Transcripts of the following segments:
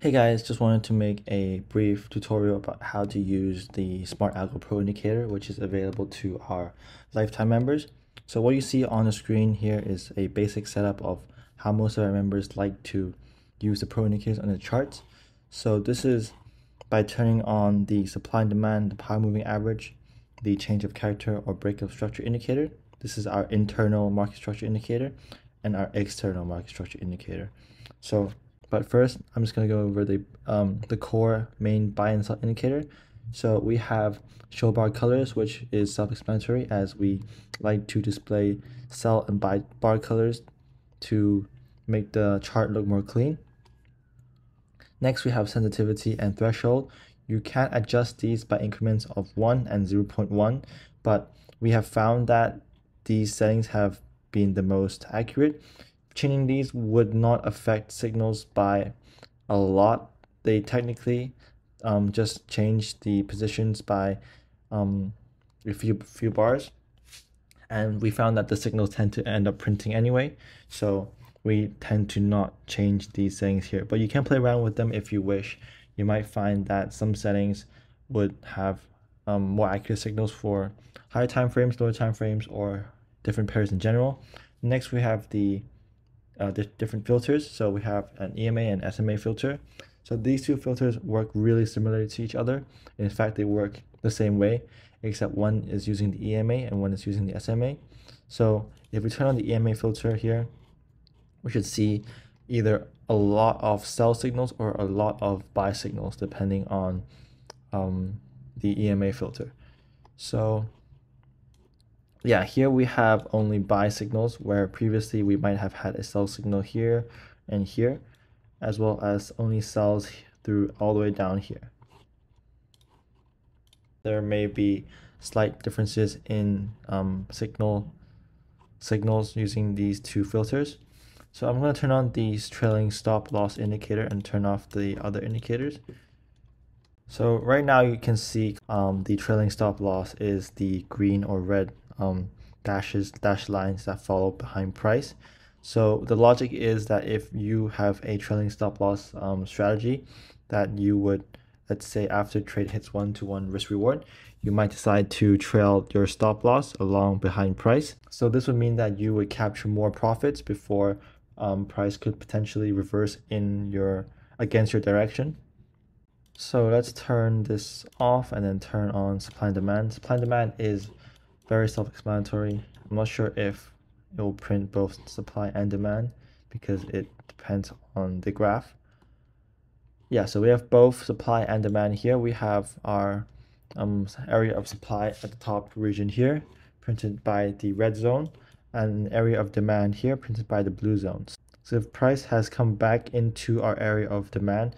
Hey guys, just wanted to make a brief tutorial about how to use the SMRT Algo Pro Indicator, which is available to our lifetime members. So what you see on the screen here is a basic setup of how most of our members like to use the Pro Indicators on the charts. So this is by turning on the supply and demand, the power moving average, the change of character or breakup structure indicator. This is our internal market structure indicator and our external market structure indicator. But first, I'm just going to go over the core main buy and sell indicator. So we have show bar colors, which is self-explanatory, as we like to display sell and buy bar colors to make the chart look more clean. Next, we have sensitivity and threshold. You can adjust these by increments of 1 and 0.1, but we have found that these settings have been the most accurate. Changing these would not affect signals by a lot. They technically just change the positions by a few bars, and we found that the signals tend to end up printing anyway, so we tend to not change these settings here. But you can play around with them if you wish. You might find that some settings would have more accurate signals for higher time frames, lower time frames, or different pairs in general. Next, we have the different filters. So we have an EMA and SMA filter. So these two filters work really similarly to each other. In fact, they work the same way, except one is using the EMA and one is using the SMA. So if we turn on the EMA filter here, we should see either a lot of sell signals or a lot of buy signals, depending on the EMA filter. So yeah, here we have only buy signals, where previously we might have had a sell signal here and here, as well as only sells through all the way down here. There may be slight differences in signals using these two filters. So I'm going to turn on the trailing stop loss indicator and turn off the other indicators. So right now you can see the trailing stop loss is the green or red dashed lines that follow behind price. So the logic is that if you have a trailing stop loss strategy, that you would, let's say after trade hits 1-to-1 risk reward, you might decide to trail your stop loss along behind price. So this would mean that you would capture more profits before price could potentially reverse against your direction. So let's turn this off and then turn on supply and demand. Supply and demand is very self-explanatory. I'm not sure if it will print both supply and demand because it depends on the graph. Yeah, so we have both supply and demand here. We have our area of supply at the top region here, printed by the red zone, and an area of demand here, printed by the blue zones. So if price has come back into our area of demand,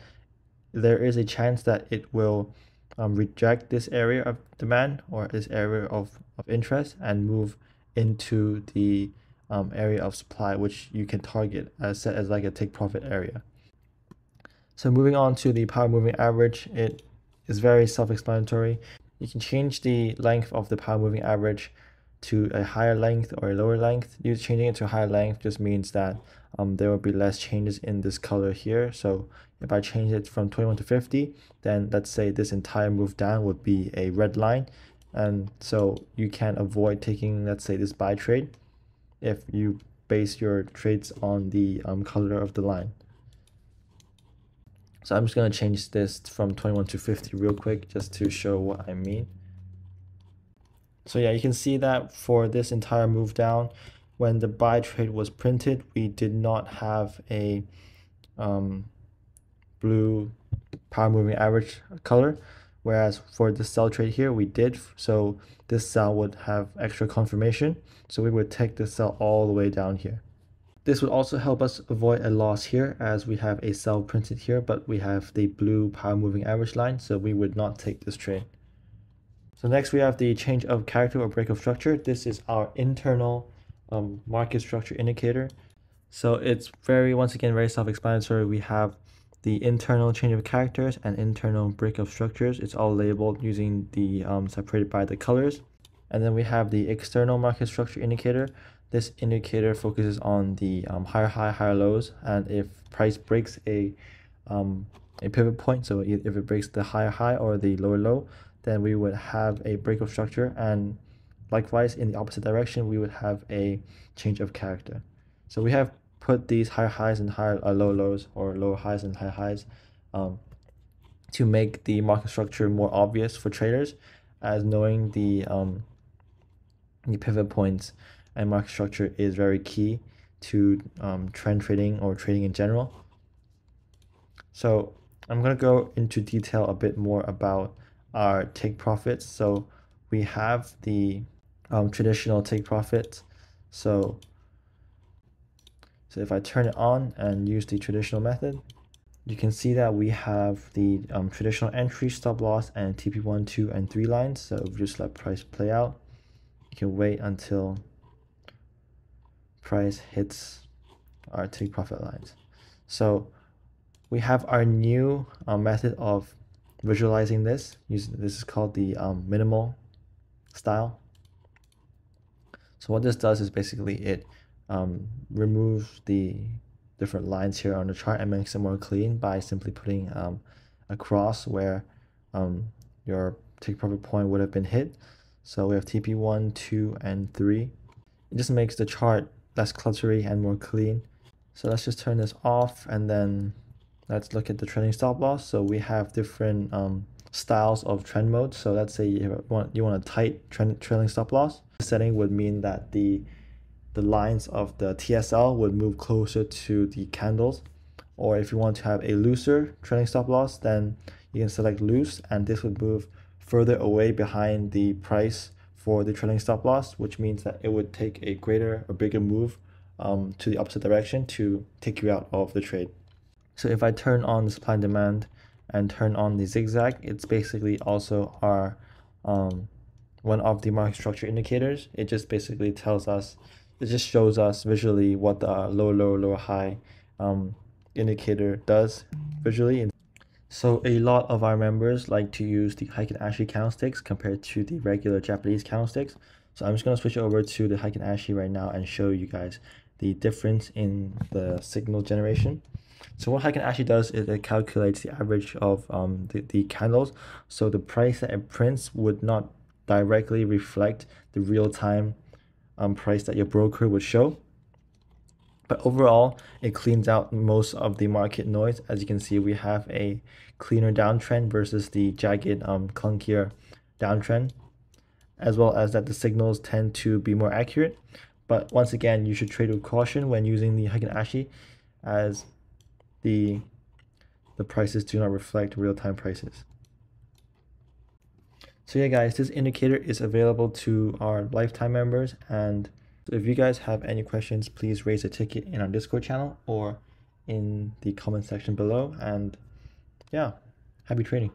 there is a chance that it will reject this area of demand or this area of interest and move into the area of supply, which you can target set as like a take profit area. So moving on to the power moving average, it is very self-explanatory. You can change the length of the power moving average to a higher length or a lower length. Changing it to a higher length just means that there will be less changes in this color here. So if I change it from 21 to 50, then let's say this entire move down would be a red line. And so you can avoid taking, let's say, this buy trade if you base your trades on the color of the line. So I'm just going to change this from 21 to 50 real quick just to show what I mean. So yeah, you can see that for this entire move down, when the buy trade was printed, we did not have a blue power moving average color, whereas for the sell trade here we did. So this sell would have extra confirmation, so we would take the sell all the way down here. This would also help us avoid a loss here, as we have a sell printed here, but we have the blue power moving average line, so we would not take this trade. So next we have the change of character or breakup structure. This is our internal market structure indicator. So it's once again very self-explanatory. We have the internal change of characters and internal breakup structures. It's all labeled using the separated by the colors. And then we have the external market structure indicator. This indicator focuses on the higher high, higher lows, and if price breaks a a pivot point. So if it breaks the higher high or the lower low, then we would have a breakup structure, and likewise in the opposite direction we would have a change of character. So we have put these higher highs and higher low lows, or lower highs and high highs, to make the market structure more obvious for traders, as knowing the pivot points and market structure is very key to trend trading or trading in general. So I'm going to go into detail a bit more about our take profits. So we have the traditional take profit. So if I turn it on and use the traditional method, you can see that we have the traditional entry, stop loss, and TP1, 2, and 3 lines. So if we just let price play out, you can wait until price hits our take profit lines. So we have our new method of visualizing this. This is called the minimal style. So what this does is basically it removes the different lines here on the chart and makes it more clean by simply putting a cross where your take profit point would have been hit. So we have TP1, 2, and 3. It just makes the chart less cluttery and more clean. So let's just turn this off, and then let's look at the trailing stop loss. So we have different styles of trend modes. So let's say you want a tight trailing stop loss. The setting would mean that the lines of the TSL would move closer to the candles. Or if you want to have a looser trailing stop loss, then you can select loose, and this would move further away behind the price for the trailing stop loss, which means that it would take a greater or bigger move to the opposite direction to take you out of the trade. So if I turn on the supply and demand and turn on the zigzag, it's basically also our one of the market structure indicators. It just basically tells us, it just shows us visually what the lower high indicator does visually. So a lot of our members like to use the Heikin Ashi candlesticks compared to the regular Japanese candlesticks. So I'm just going to switch over to the Heikin Ashi right now and show you guys the difference in the signal generation. So what Heikin Ashi does is it calculates the average of the candles. So the price that it prints would not directly reflect the real-time price that your broker would show. But overall, it cleans out most of the market noise. As you can see, we have a cleaner downtrend versus the jagged, clunkier downtrend, as well as that the signals tend to be more accurate. But once again, you should trade with caution when using the Heikin Ashi, as the prices do not reflect real-time prices. So yeah guys, this indicator is available to our lifetime members, and if you guys have any questions, please raise a ticket in our Discord channel or in the comment section below. And yeah, happy trading.